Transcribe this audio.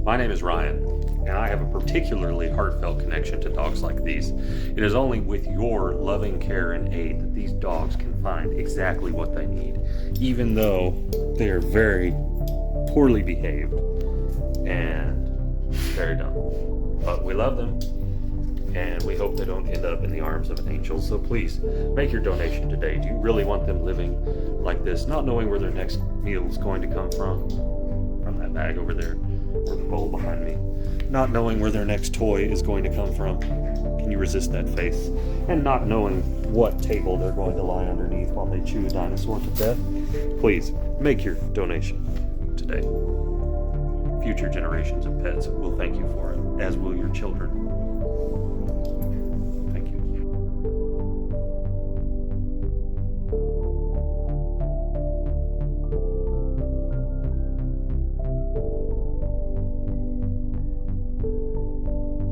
My name is Ryan, and I have a particularly heartfelt connection to dogs like these. It is only with your loving care and aid that these dogs can find exactly what they need, even though they are very poorly behaved and very dumb. But we love them, and we hope they don't end up in the arms of an angel. So please, make your donation today. Do you really want them living like this, not knowing where their next meal is going to come from? From that bag over there, or the bowl behind me. Not knowing where their next toy is going to come from. Can you resist that face? And not knowing what table they're going to lie underneath while they chew a dinosaur to death? Please, make your donation today. Future generations of pets will thank you for it, as will your children.